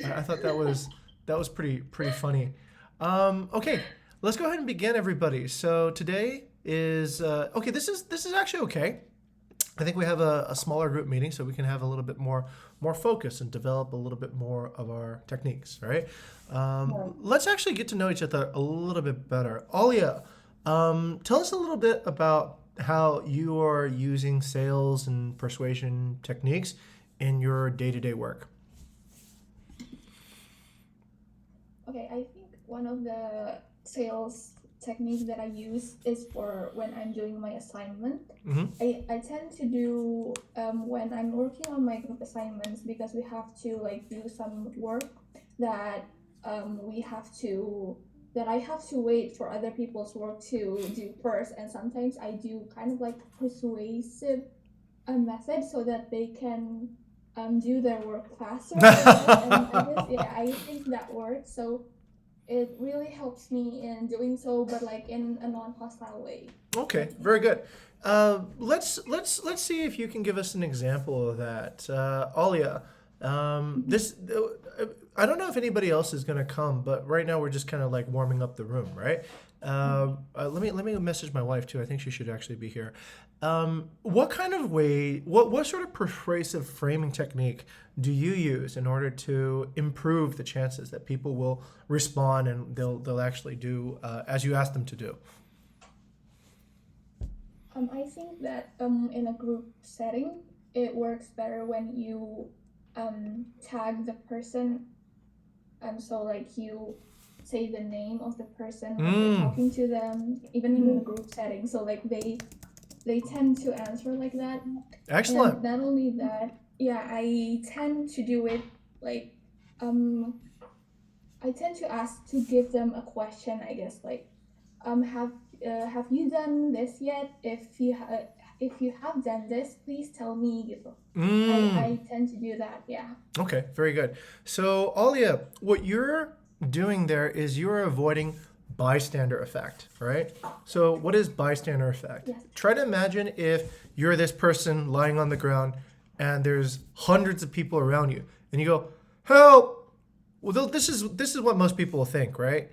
I thought that was pretty funny. Okay, let's go ahead and begin, everybody. So today is okay. This is actually okay. I think we have a smaller group meeting, so we can have a little bit more focus and develop a little bit more of our techniques. Right? Right. Let's actually get to know each other a little bit better. Alia, tell us a little bit about how you are using sales and persuasion techniques in your day-to-day work. Okay, I think one of the sales techniques that I use is for when I'm doing my assignment. Hmm. I tend to do when I'm working on my group assignments because we have to like do some work that we have to that I have to wait for other people's work to do first, and sometimes I do kind of like persuasive method so that they can do their work faster, I guess. And I guess yeah, I think that works. So it really helps me in doing so, but like in a non-hostile way, I Okay, think. very good. Let's see if you can give us an example of that, Alia. Mhm. This I don't know if anybody else is gonna come, but right now we're just kind of like warming up the room, right? Let me message my wife too. I think she should actually be here. What kind of way, what sort of persuasive framing technique do you use in order to improve the chances that people will respond and they'll actually do as you ask them to do? I think that in a group setting, it works better when you tag the person. So like you say the name of the person when you're Mm, talking to them, even in a group setting. So like they tend to answer like that. excellent. And not only that, yeah, I tend to do it like um I tend to ask to give them a question, I guess, like have you done this yet? If you have done this, please tell me gitu. Mm. I tend to do that, yeah. Okay, very good. So, Alia, what you're doing there is you're avoiding bystander effect, right? So, what is bystander effect? Yes. Try to imagine if you're this person lying on the ground and there's hundreds of people around you, and you go, "Help!" Well, this is what most people think, right?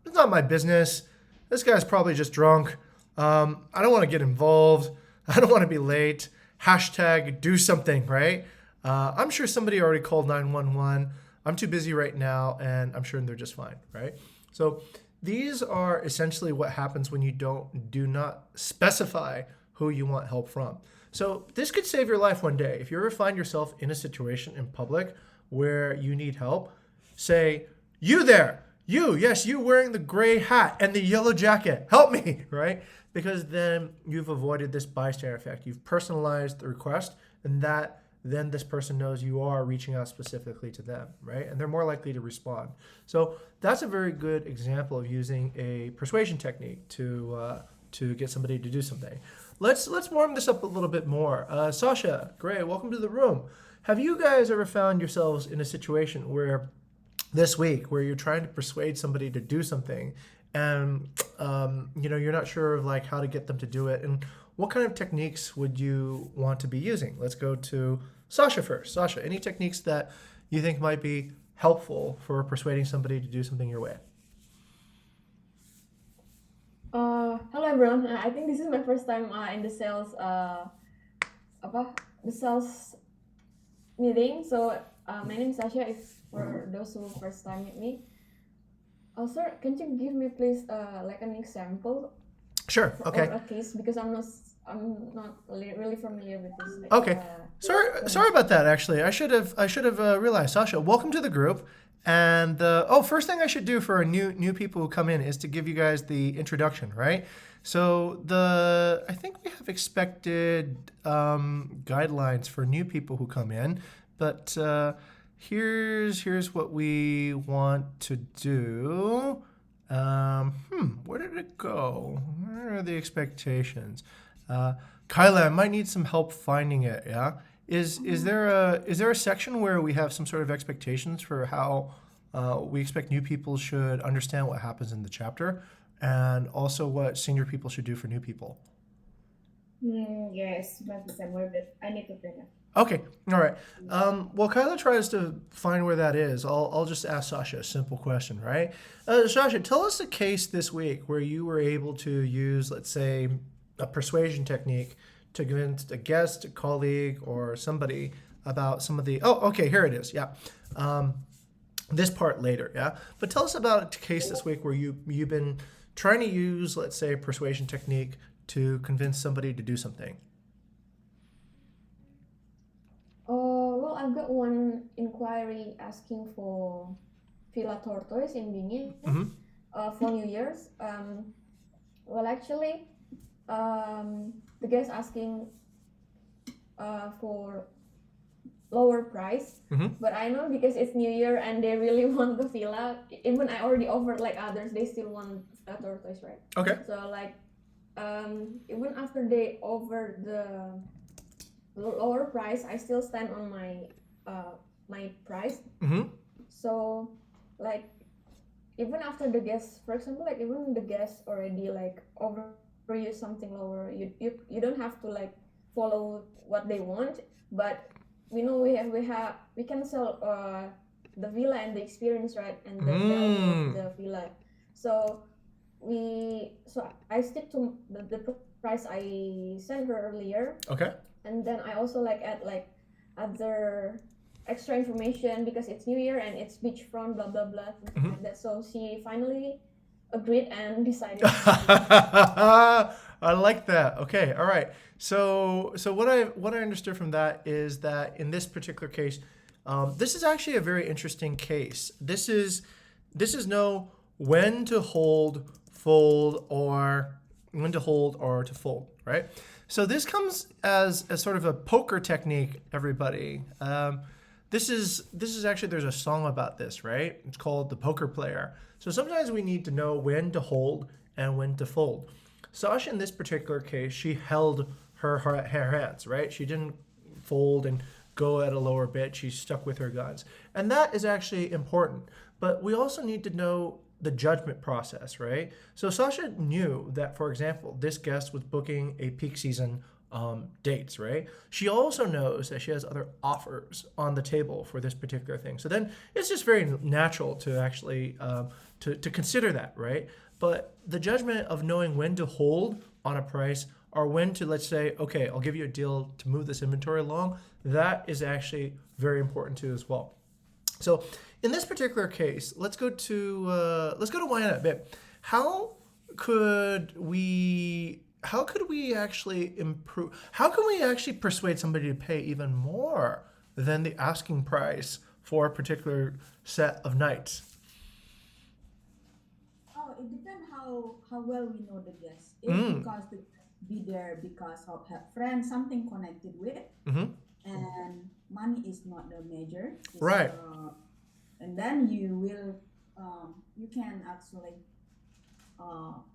It's not my business. This guy's probably just drunk. I don't want to get involved. I don't want to be late. Hashtag do something, right? I'm sure somebody already called 911. I'm too busy right now, and I'm sure they're just fine, right? So these are essentially what happens when you do not specify who you want help from. So this could save your life one day. If you ever find yourself in a situation in public where you need help, say, "You there, you, yes, you wearing the gray hat and the yellow jacket, help me," right? Because then you've avoided this bystander effect. You've personalized the request, and that then this person knows you are reaching out specifically to them, right? And they're more likely to respond. So that's a very good example of using a persuasion technique to get somebody to do something. Let's warm this up a little bit more. Sasha, Gray, welcome to the room. Have you guys ever found yourselves in a situation where this week where you're trying to persuade somebody to do something and you're not sure of like how to get them to do it, and what kind of techniques would you want to be using? Let's go to Sasha first. Sasha, any techniques that you think might be helpful for persuading somebody to do something your way? Hello everyone. I think this is my first time in the sales apa the sales meeting. So my name is Sasha. If for those who first time meet me, sir, can you give me please like an example Sure. or Okay. a case, because I'm not really familiar with this like Okay. Sorry terms. about that. Actually, I should have realized. Sasha, welcome to the group. And first thing I should do for new people who come in is to give you guys the introduction, right? So I think we have expected guidelines for new people who come in, but here's what we want to do. Where did it go? Where are the expectations? Uh, Kyla, I might need some help finding it. Yeah, is there a section where we have some sort of expectations for how we expect new people should understand what happens in the chapter, and also what senior people should do for new people? Yes, maybe somewhere, but I need to print it. Okay, all right. While Kyla tries to find where that is, I'll just ask Sasha a simple question, right? Sasha, tell us a case this week where you were able to use, let's say, a persuasion technique to convince a guest, a colleague, or somebody about some of the. Oh, okay, here it is. Yeah. Um, this part later, yeah. But tell us about a case this week where you've been trying to use, let's say, a persuasion technique to convince somebody to do something. Well, I've got one inquiry asking for Villa Tortoise in Dingin Mm-hmm. for New Year's. Well, actually, the guest asking for lower price, Mm-hmm. but I know because it's New Year and they really want the villa. Even I already offered like others, they still want Villa Tortoise, right? Okay. So like, even after they offer the lower price, I still stand on my price. Mm-hmm. So like, even after the guest, for example, like even the guest already like offer you something lower, you don't have to like follow what they want, but we know we can sell the villa and the experience, right, and the value of the villa. So I stick to the price I sent her earlier, Okay. and then I also like add like other extra information because it's New Year and it's beachfront, blah blah blah, something like that. So she finally agreed and decided. I like that. Okay, all right. So what I understood from that is that in this particular case, this is actually a very interesting case. This is no when to hold, fold, or when to hold or to fold, right? So this comes as sort of a poker technique, everybody. This is actually, there's a song about this, right? It's called The Poker Player. So sometimes we need to know when to hold and when to fold. Sasha, in this particular case, she held her hands, right? She didn't fold and go at a lower bid. She stuck with her guns. And that is actually important. But we also need to know the judgment process, right? So Sasha knew that, for example, this guest was booking a peak season dates, right? She also knows that she has other offers on the table for this particular thing. So then it's just very natural to actually to consider that, right? But the judgment of knowing when to hold on a price or when to, let's say, okay, I'll give you a deal to move this inventory along, that is actually very important too as well. So in this particular case, let's go to Wayana a bit. How could we actually improve? How can we actually persuade somebody to pay even more than the asking price for a particular set of nights? Oh, it depends how well we know the guest. If because the be there because of have friends, something connected with, Mm-hmm. and money is not the major. Right. And then you can actually,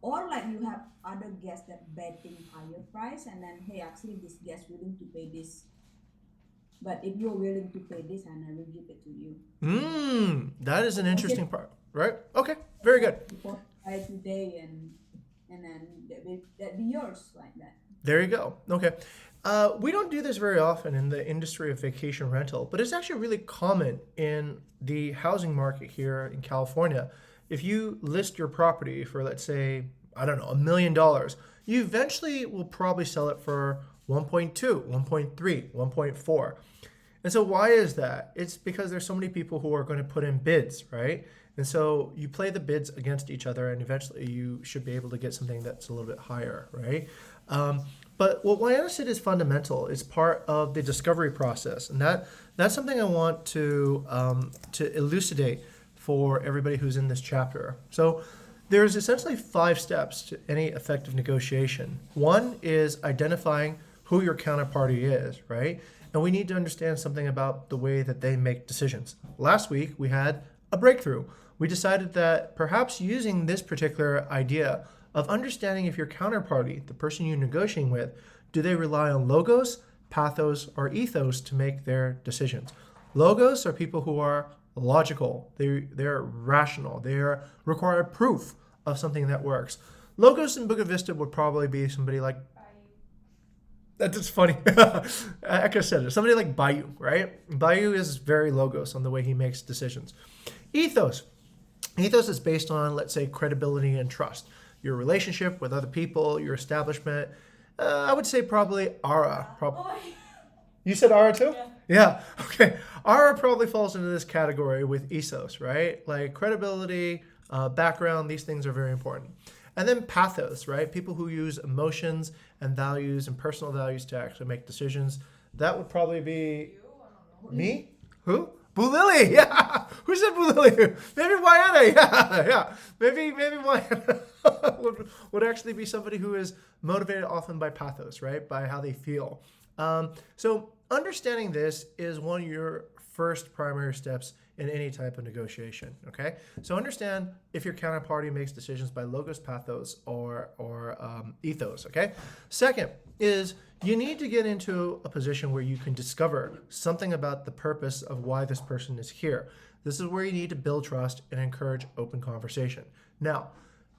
or like you have other guests that betting higher price, and then hey, actually this guest willing to pay this. But if you're willing to pay this, and I will give it to you. That is an interesting part, right? Okay, very good. Before buy today, and then that be yours like that. There you go. Okay. We don't do this very often in the industry of vacation rental, but it's actually really common in the housing market here in California. If you list your property for, let's say, I don't know, $1 million, you eventually will probably sell it for 1.2, 1.3, 1.4. And so why is that? It's because there's so many people who are going to put in bids, right? And so you play the bids against each other, and eventually you should be able to get something that's a little bit higher, right? But what Wayana said is fundamental. It's part of the discovery process, and that's something I want to elucidate for everybody who's in this chapter. So there's essentially 5 steps to any effective negotiation. One is identifying who your counterparty is, right? And we need to understand something about the way that they make decisions. Last week, we had a breakthrough. We decided that perhaps using this particular idea of understanding if your counterparty, the person you're negotiating with, do they rely on logos, pathos, or ethos to make their decisions? Logos are people who are logical. They're rational. They require proof of something that works. Logos in Bukit Vista would probably be somebody like That's just funny. Eka said it. Somebody like Bayu, right? Bayu is very logos on the way he makes decisions. Ethos. Ethos is based on, let's say, credibility and trust. Your relationship with other people, your establishment. I would say probably Ara. You said Ara too? Yeah. Okay. Ara probably falls into this category with ethos, right? Like credibility, background, these things are very important. And then pathos, right? People who use emotions and values and personal values to actually make decisions. That would probably be me? Who? Boo Lily, yeah. Who said Boo Lily? Maybe Wayana, yeah. Maybe Wayana would actually be somebody who is motivated often by pathos, right? By how they feel. So understanding this is one of your first primary steps in any type of negotiation, okay? So understand if your counterparty makes decisions by logos, pathos, or ethos, okay? Second is you need to get into a position where you can discover something about the purpose of why this person is here. This is where you need to build trust and encourage open conversation. Now,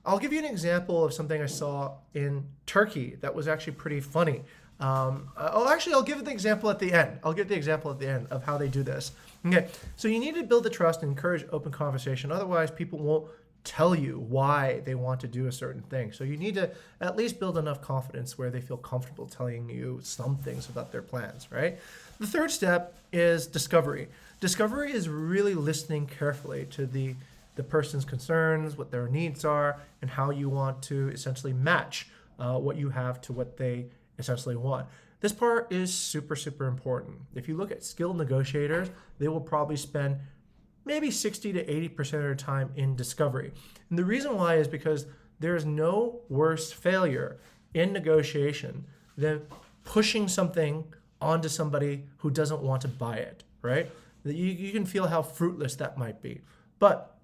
I'll give you an example of something I saw in Turkey that was actually pretty funny. I'll give it the example at the end. I'll give the example at the end of how they do this. Okay, so you need to build the trust and encourage open conversation. Otherwise, people won't tell you why they want to do a certain thing. So you need to at least build enough confidence where they feel comfortable telling you some things about their plans, right? The third step is discovery. Discovery is really listening carefully to the person's concerns, what their needs are, and how you want to essentially match what you have to what they essentially want. This part is super, super important. If you look at skilled negotiators, they will probably spend maybe 60 to 80% of their time in discovery. And the reason why is because there's no worse failure in negotiation than pushing something onto somebody who doesn't want to buy it, right? You can feel how fruitless that might be. But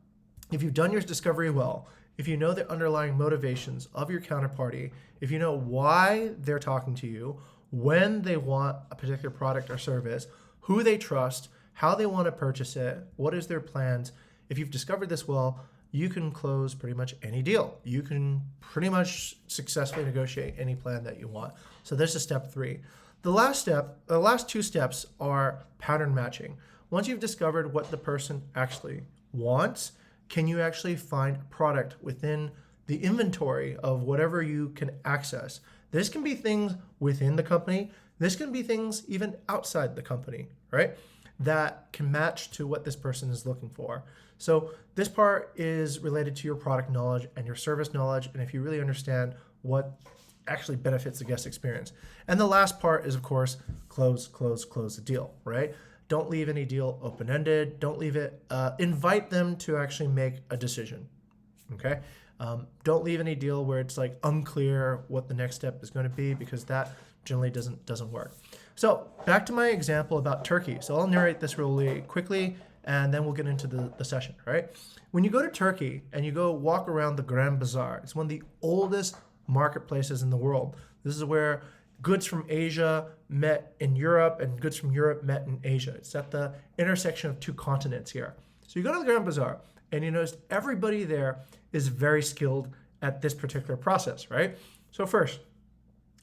if you've done your discovery well, if you know the underlying motivations of your counterparty, if you know why they're talking to you, when they want a particular product or service, who they trust, how they want to purchase it, what is their plans, if you've discovered this well, you can close pretty much any deal. You can pretty much successfully negotiate any plan that you want. So this is step 3. The last 2 steps are pattern matching. Once you've discovered what the person actually wants, can you actually find a product within the inventory of whatever you can access? This can be things within the company. This can be things even outside the company, right? That can match to what this person is looking for. So this part is related to your product knowledge and your service knowledge, and if you really understand what actually benefits the guest experience. And the last part is, of course, close the deal, right? Don't leave any deal open-ended. Don't leave it, invite them to actually make a decision, okay? Don't leave any deal where it's like unclear what the next step is going to be, because that generally doesn't work. So back to my example about Turkey. So I'll narrate this really quickly, and then we'll get into the session, right? When you go to Turkey and you go walk around the Grand Bazaar, it's one of the oldest marketplaces in the world. This is where goods from Asia met in Europe and goods from Europe met in Asia. It's at the intersection of 2 continents here. So you go to the Grand Bazaar and you notice everybody there is very skilled at this particular process, right? So first,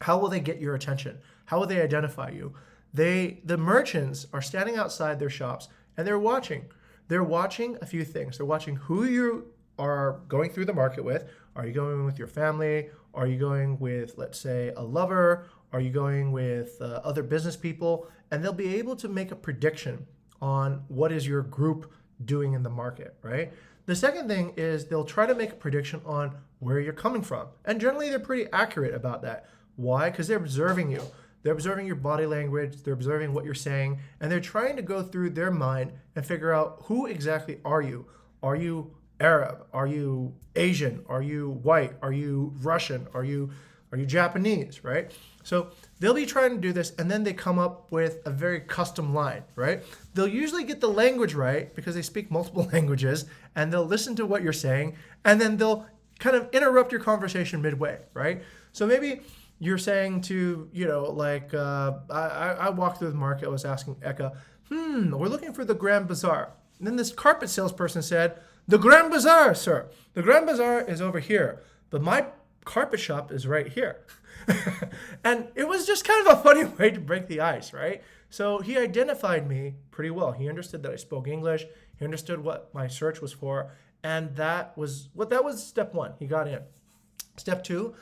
how will they get your attention? How will they identify you? The merchants are standing outside their shops and they're watching. They're watching a few things. They're watching who you are going through the market with. Are you going with your family? Are you going with, let's say, a lover? Are you going with other business people? And they'll be able to make a prediction on what is your group doing in the market, right? The second thing is they'll try to make a prediction on where you're coming from. And generally, they're pretty accurate about that. Why? Because they're observing you. They're observing your body language. They're observing what you're saying. And they're trying to go through their mind and figure out who exactly are you. Are you Arab? Are you Asian? Are you white? Are you Russian? Are you Japanese, right? So they'll be trying to do this, and then they come up with a very custom line, right? They'll usually get the language right because they speak multiple languages, and they'll listen to what you're saying, and then they'll kind of interrupt your conversation midway, right? So maybe you're saying to, I walked through the market, I was asking Eka, we're looking for the Grand Bazaar. And then this carpet salesperson said, the Grand Bazaar, sir. The Grand Bazaar is over here. But my carpet shop is right here. And it was just kind of a funny way to break the ice, right? So he identified me pretty well. He understood that I spoke English. He understood what my search was for. And that was step one. He got in. Step two,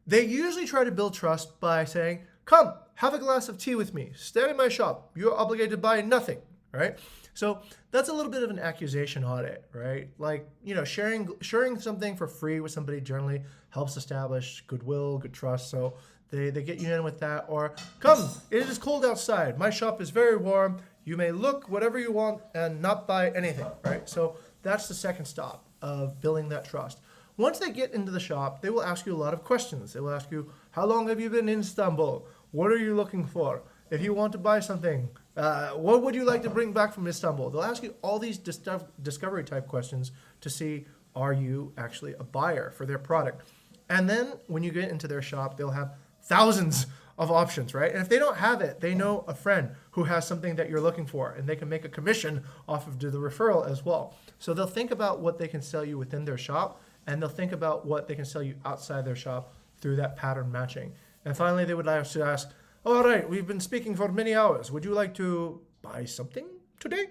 they usually try to build trust by saying, come, have a glass of tea with me. Stand in my shop. You're obligated to buy nothing, right? So that's a little bit of an accusation audit, right? Like, sharing something for free with somebody generally helps establish goodwill, good trust. So they get you in with that. Or, come, it is cold outside. My shop is very warm. You may look whatever you want and not buy anything, right? So that's the second stop of building that trust. Once they get into the shop, they will ask you a lot of questions. They will ask you, how long have you been in Istanbul? What are you looking for? If you want to buy something, what would you like to bring back from Istanbul? They'll ask you all these discovery type questions to see, are you actually a buyer for their product? And then when you get into their shop, they'll have thousands of options, right? And if they don't have it, they know a friend who has something that you're looking for, and they can make a commission off of the referral as well. So they'll think about what they can sell you within their shop, and they'll think about what they can sell you outside their shop through that pattern matching. And finally, they would like to ask, all right, we've been speaking for many hours. Would you like to buy something today?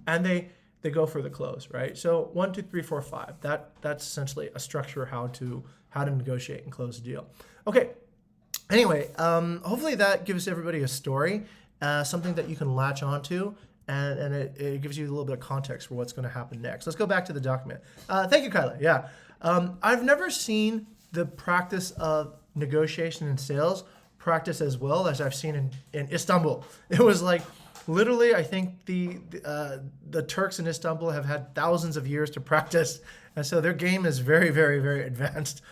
And they go for the close, right? So 1, 2, 3, 4, 5. That's essentially a structure how to negotiate and close a deal. Okay. Anyway, hopefully that gives everybody a story, something that you can latch onto, and it gives you a little bit of context for what's going to happen next. Let's go back to the document. Thank you, Kyla. Yeah. I've never seen the practice of negotiation and sales practice as well as I've seen in Istanbul. It was like, literally, I think the Turks in Istanbul have had thousands of years to practice, and so their game is very, very, very advanced,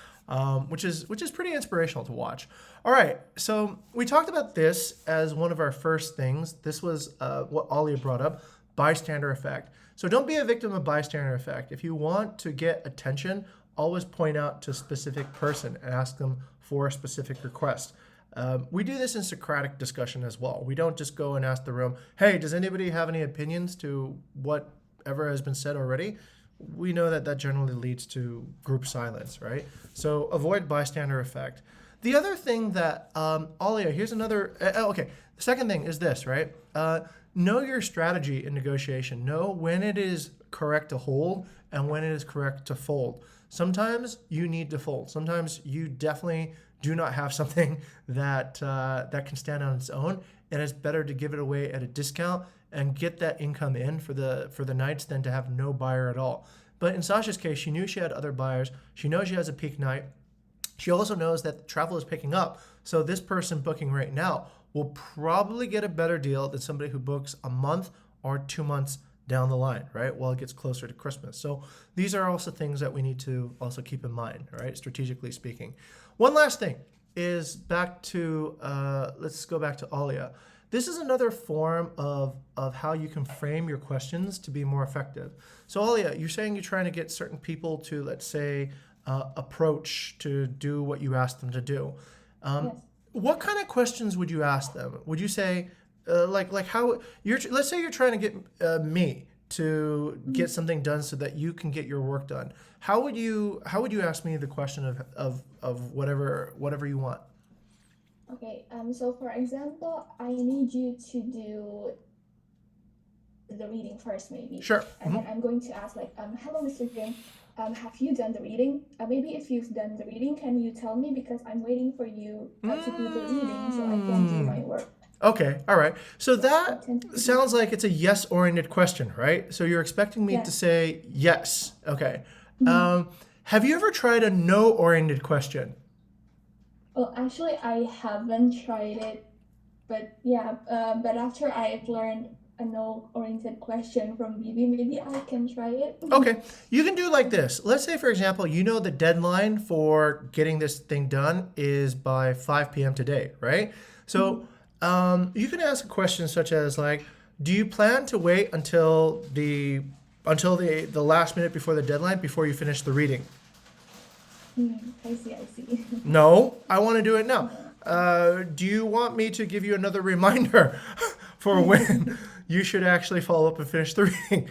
which is pretty inspirational to watch. All right, so we talked about this as one of our first things. This was what Alia brought up, bystander effect. So don't be a victim of bystander effect. If you want to get attention, always point out to a specific person and ask them for a specific request. We do this in Socratic discussion as well. We don't just go and ask the room, hey, does anybody have any opinions to whatever has been said already? We know that generally leads to group silence, right? So avoid bystander effect. The other thing that, Alia, here's another, okay, the second thing is this, right? Know your strategy in negotiation. Know when it is correct to hold and when it is correct to fold. Sometimes you need to fold. Sometimes you definitely do not have something that can stand on its own, and it's better to give it away at a discount and get that income in for the nights than to have no buyer at all. But in Sasha's case, she knew she had other buyers. She knows she has a peak night. She also knows that travel is picking up. So this person booking right now will probably get a better deal than somebody who books a month or 2 months down the line, right? While it gets closer to Christmas. So these are also things that we need to also keep in mind, right? Strategically speaking. One last thing is back to, let's go back to Alia. This is another form of how you can frame your questions to be more effective. So Alia, you're saying you're trying to get certain people to, let's say, approach to do what you asked them to do. Yes. What kind of questions would you ask them? Would you say, like how let's say you're trying to get me to get something done so that you can get your work done. How would you ask me the question of whatever you want? Okay, so for example, I need you to do the reading first, maybe. Sure. And then I'm going to ask like, hello, Mr. Jim, have you done the reading? Maybe if you've done the reading, can you tell me, because I'm waiting for you to do the reading so I can do my work. Okay, all right. So that sounds like it's a yes-oriented question, right? So you're expecting me to say yes. Okay. Have you ever tried a no-oriented question? Well, actually, I haven't tried it, but yeah, but after I've learned a no-oriented question from Bibi, maybe I can try it. Okay, you can do like this. Let's say, for example, you know the deadline for getting this thing done is by 5 p.m. today, right? So you can ask a question such as like, do you plan to wait until the last minute before the deadline before you finish the reading? I see. No, I want to do it now. Do you want me to give you another reminder for when you should actually follow up and finish the reading?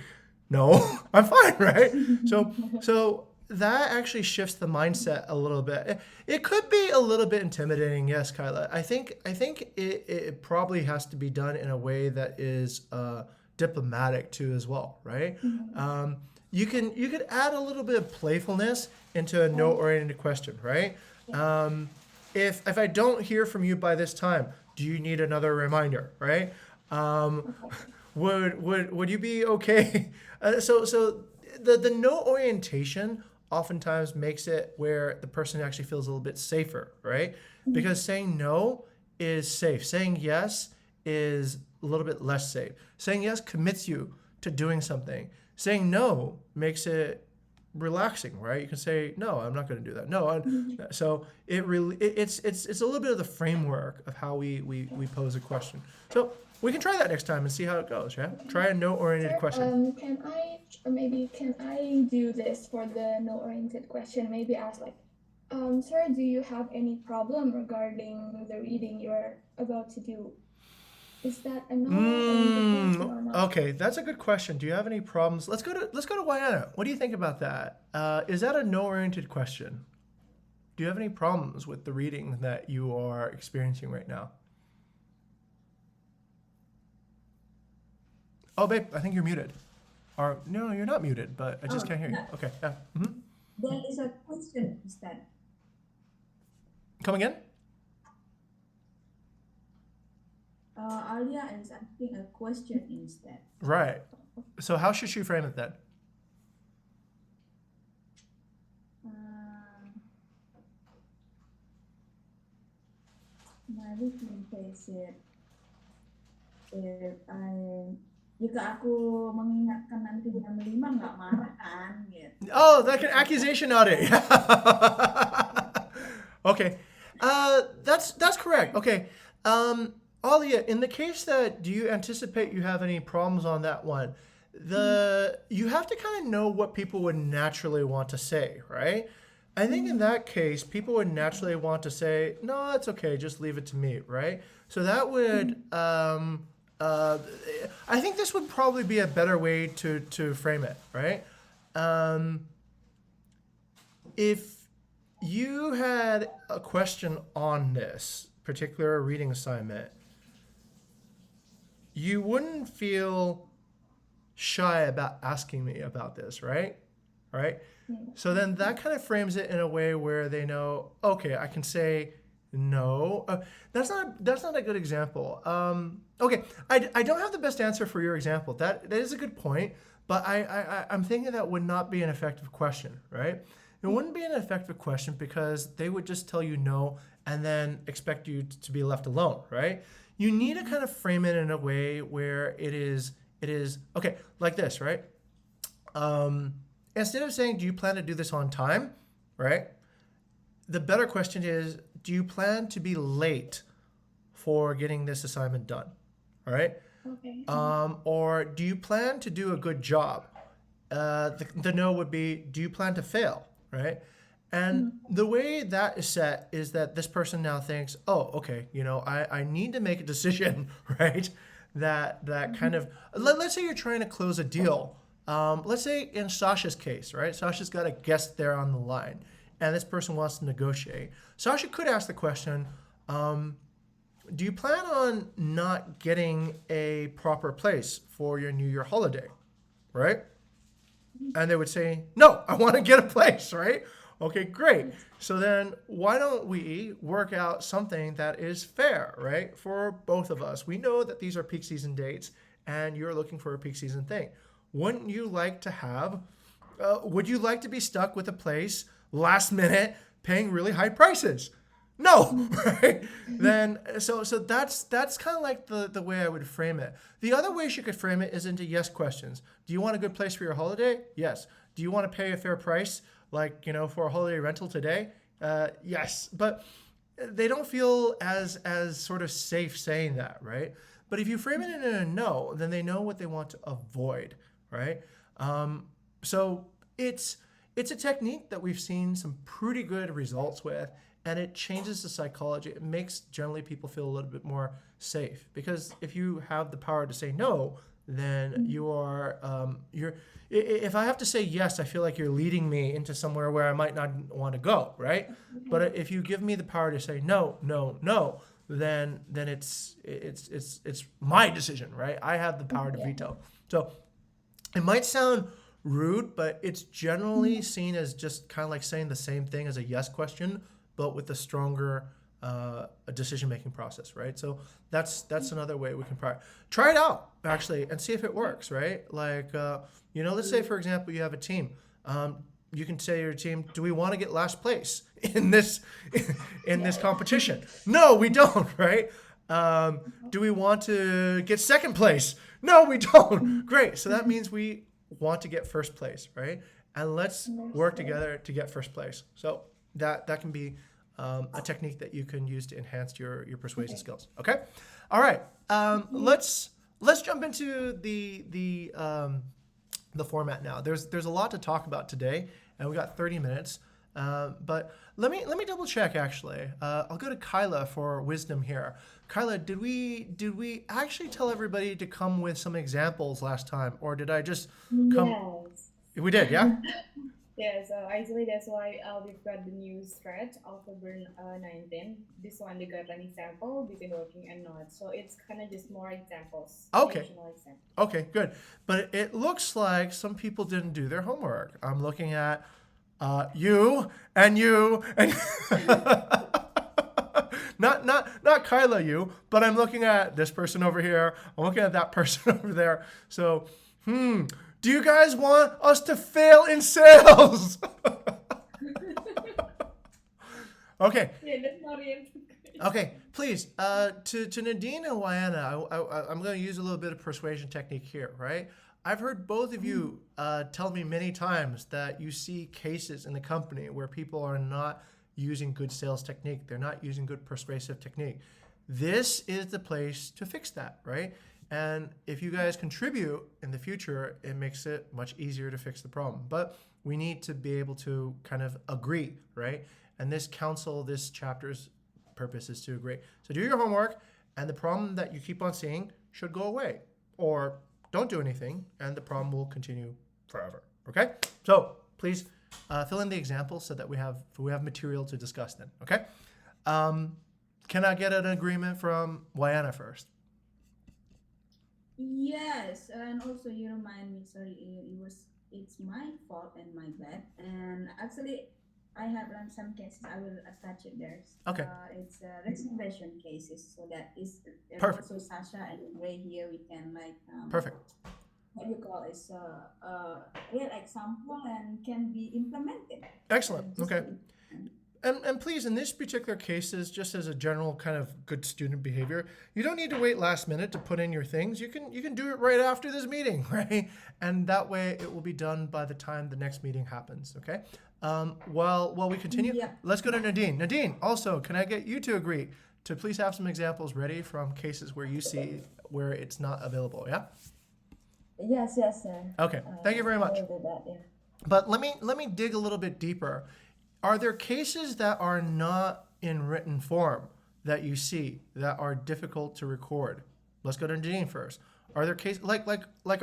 No, I'm fine, right? So that actually shifts the mindset a little bit. It could be a little bit intimidating, yes, Kyla. I think it probably has to be done in a way that is diplomatic too as well, right? You could add a little bit of playfulness into a no-oriented question, right? If I don't hear from you by this time, do you need another reminder, right? Would you be okay? So the no orientation oftentimes makes it where the person actually feels a little bit safer, right? Because saying no is safe. Saying yes is a little bit less safe. Saying yes commits you to doing something. Saying no makes it relaxing, right? You can say, no, I'm not going to do that. No. So it's a little bit of the framework of how we pose a question. So we can try that next time and see how it goes, yeah? Try a no-oriented question. Can I do this for the no-oriented question? Maybe ask like, sir, do you have any problem regarding the reading you're about to do? Is that a no-oriented question or not? Okay, that's a good question. Do you have any problems? Let's go to Wayana. What do you think about that? Is that a no-oriented question? Do you have any problems with the reading that you are experiencing right now? Oh, babe, I think you're muted. Or no, you're not muted, but I just can't hear you. Okay, yeah. There is a question instead. Come again? Alia is asking a question instead. Right. So how should she frame it then? Mari kita jika aku mengingatkan nanti jam 5 nggak marah kan gitu. Oh, like an accusation audit. Okay. That's correct. Okay. Alia, in the case that do you anticipate you have any problems on that one? You have to kind of know what people would naturally want to say, right? I think in that case, people would naturally want to say, no, it's okay, just leave it to me, right? So that would, I think this would probably be a better way to frame it, right? If you had a question on this particular reading assignment, you wouldn't feel shy about asking me about this, right? Right? So then that kind of frames it in a way where they know, okay, I can say no. That's not a good example. Okay, I don't have the best answer for your example. That is a good point, but I'm thinking that would not be an effective question, right? It wouldn't be an effective question because they would just tell you no and then expect you to be left alone, right? You need to kind of frame it in a way where it is okay, like this, right? Instead of saying, do you plan to do this on time, right? The better question is, do you plan to be late for getting this assignment done, all right? Okay. Or do you plan to do a good job? The no would be, do you plan to fail, right? And the way that is set is that this person now thinks, oh, okay, I need to make a decision, right? That kind of, let's say you're trying to close a deal. Let's say in Sasha's case, right? Sasha's got a guest there on the line, and this person wants to negotiate. Sasha could ask the question, do you plan on not getting a proper place for your New Year holiday, right? And they would say, no, I want to get a place, right? Okay, great. So then why don't we work out something that is fair, right? For both of us. We know that these are peak season dates and you're looking for a peak season thing. Wouldn't you like to have, would you like to be stuck with a place last minute paying really high prices? No, right? Then, so that's kind of like the way I would frame it. The other way she could frame it is into yes questions. Do you want a good place for your holiday? Yes. Do you want to pay a fair price, like, for a holiday rental today? Yes. But they don't feel as sort of safe saying that, right? But if you frame it in a no, then they know what they want to avoid, right? So it's a technique that we've seen some pretty good results with, and it changes the psychology. It makes generally people feel a little bit more safe, because if you have the power to say no, then you are if I have to say yes, I feel like you're leading me into somewhere where I might not want to go, right? But if you give me the power to say no, no, no, then it's my decision, right? I have the power to veto. So it might sound rude, but it's generally seen as just kind of like saying the same thing as a yes question, but with a stronger decision-making process, right? So that's another way we can try it out actually and see if it works, right? Like let's say for example you have a team. You can say to your team, do we want to get last place in this competition? No, we don't, right? Do we want to get second place? No, we don't. Great. So that means we want to get first place, right? And let's work together to get first place. So that can be a technique that you can use to enhance your persuasion skills. Okay. All right. Let's jump into the format now. There's a lot to talk about today, and we got 30 minutes. But let me double check actually. I'll go to Kyla for wisdom here. Kyla, did we actually tell everybody to come with some examples last time, or did I just come? Yes. We did, yeah. Yeah, so actually that's why we've got the new stretch, October 19. This one they got an example between working and not. So it's kind of just more examples. Okay. Additional examples. Okay, good. But it looks like some people didn't do their homework. I'm looking at you and not Kyla, you, but I'm looking at this person over here. I'm looking at that person over there. So, do you guys want us to fail in sales? Okay. Yeah, that's not it. Okay, please, to Nadine and Wayana, I'm going to use a little bit of persuasion technique here, right? I've heard both of you tell me many times that you see cases in the company where people are not using good sales technique. They're not using good persuasive technique. This is the place to fix that, right? And if you guys contribute in the future, it makes it much easier to fix the problem. But we need to be able to kind of agree, right? And this chapter's purpose is to agree. So do your homework, and the problem that you keep on seeing should go away. Or don't do anything, and the problem will continue forever, okay? So please fill in the examples so that we have material to discuss then, okay? Can I get an agreement from Wayana first? Yes, and also you remind me. Sorry, it's my fault and my bad. And actually, I have run some cases. I will attach it there. Okay. It's reservation cases, so that is Perfect. also Sasha and Ray here. We can Perfect. what you call is real example and can be implemented. Excellent. And just Okay. And please, in this particular cases, just as a general kind of good student behavior, you don't need to wait last minute to put in your things. You can do it right after this meeting, right? And that way it will be done by the time the next meeting happens, okay? While we continue, Yeah. let's go to Nadine. Nadine, also, can I get you to agree to please have some examples ready from cases where you see where it's not available, yeah? Yes, sir. Okay, thank you very much. I will do that, yeah. But let me dig a little bit deeper. Are there cases that are not in written form that you see that are difficult to record? Let's go to Nadine first. Are there cases like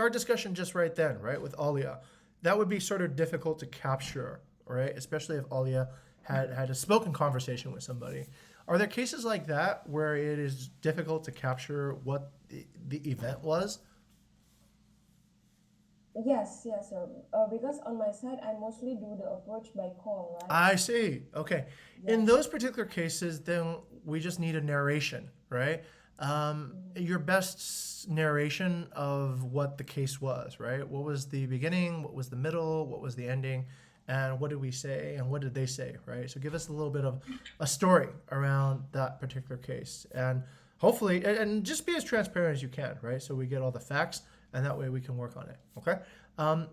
our discussion just right then, right, with Alia? That would be sort of difficult to capture, right? Especially if Alia had a spoken conversation with somebody. Are there cases like that where it is difficult to capture what the event was? Yes, sir. Because on my side, I mostly do the approach by call, right? I see. Okay. In those particular cases, then we just need a narration, right? Your best narration of what the case was, right? What was the beginning? What was the middle? What was the ending? And what did we say? And what did they say, right? So give us a little bit of a story around that particular case. And hopefully, and just be as transparent as you can, right? So we get all the facts, and that way we can work on it, okay?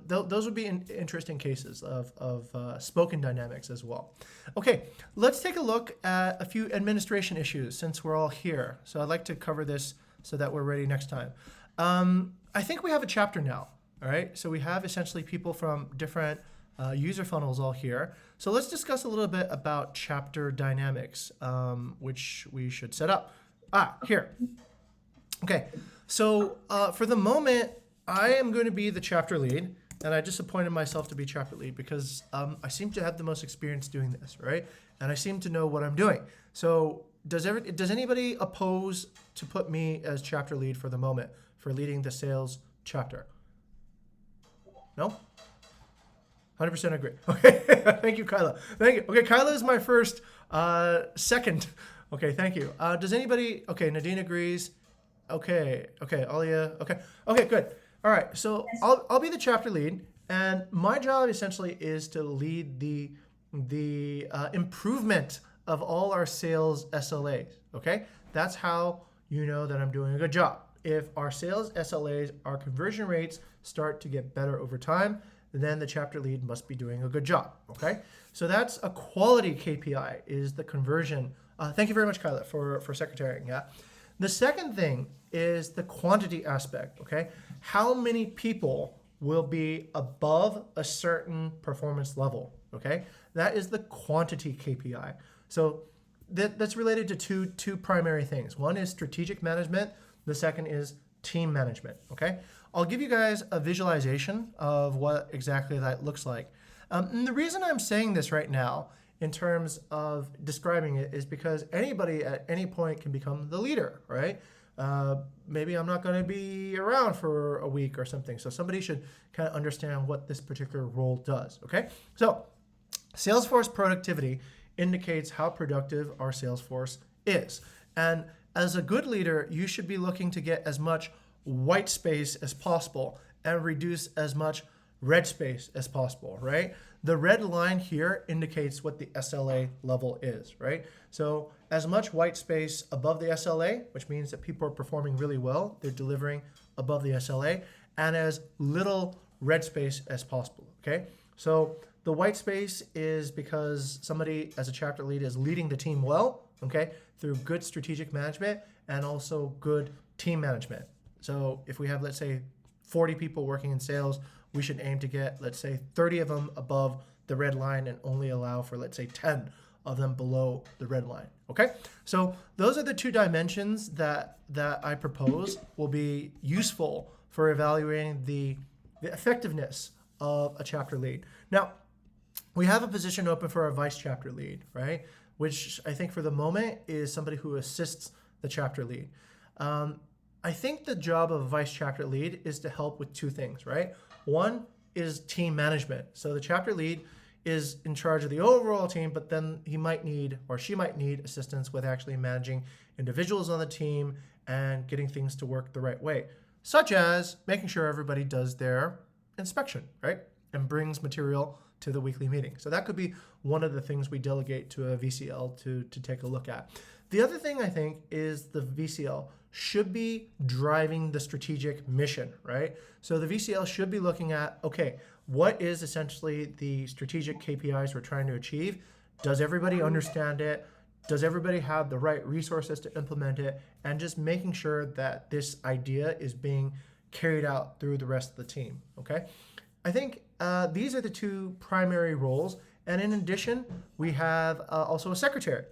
Those would be interesting cases of spoken dynamics as well. Okay, let's take a look at a few administration issues since we're all here. So I'd like to cover this so that we're ready next time. I think we have a chapter now, all right? So we have essentially people from different user funnels all here. So let's discuss a little bit about chapter dynamics, which we should set up. Here. Okay. So for the moment, I am going to be the chapter lead, and I just appointed myself to be chapter lead because I seem to have the most experience doing this, right? And I seem to know what I'm doing. So does anybody oppose to put me as chapter lead for the moment for leading the sales chapter? No? 100% agree. Okay, thank you, Kyla. Thank you. Okay, Kyla is my first second. Okay, thank you. Does anybody? Okay, Nadine agrees. Okay, Alia. Okay, good. All right, so I'll be the chapter lead, and my job essentially is to lead the improvement of all our sales SLAs. Okay, that's how you know that I'm doing a good job. If our sales SLAs, our conversion rates start to get better over time, then the chapter lead must be doing a good job. Okay, so that's a quality KPI, is the conversion. Thank you very much, Kyla, for secretarying. Yeah. The second thing is the quantity aspect. Okay, how many people will be above a certain performance level? Okay, that is the quantity KPI. So that's related to two primary things. One is strategic management. The second is team management. Okay, I'll give you guys a visualization of what exactly that looks like. And the reason I'm saying this right now in terms of describing it is because anybody at any point can become the leader, right? Maybe I'm not going to be around for a week or something. So somebody should kind of understand what this particular role does, okay? So Salesforce productivity indicates how productive our Salesforce is. And as a good leader, you should be looking to get as much white space as possible and reduce as much red space as possible, right? The red line here indicates what the SLA level is, right? So as much white space above the SLA, which means that people are performing really well, they're delivering above the SLA, and as little red space as possible, okay? So the white space is because somebody as a chapter lead is leading the team well, okay, through good strategic management and also good team management. So if we have, let's say, 40 people working in sales, we should aim to get, let's say, 30 of them above the red line and only allow for, let's say, 10 of them below the red line, okay? So those are the two dimensions that I propose will be useful for evaluating the effectiveness of a chapter lead. Now, we have a position open for a vice chapter lead, right? Which I think for the moment is somebody who assists the chapter lead. I think the job of a vice chapter lead is to help with two things, right? One is team management. So the chapter lead is in charge of the overall team, but then he might need, or she might need, assistance with actually managing individuals on the team and getting things to work the right way, such as making sure everybody does their inspection, right? And brings material to the weekly meeting. So that could be one of the things we delegate to a VCL to take a look at. The other thing I think is the VCL should be driving the strategic mission, right? So the VCL should be looking at, okay, what is essentially the strategic KPIs we're trying to achieve? Does everybody understand it? Does everybody have the right resources to implement it? And just making sure that this idea is being carried out through the rest of the team, okay? I think these are the two primary roles. And in addition, we have also a secretary.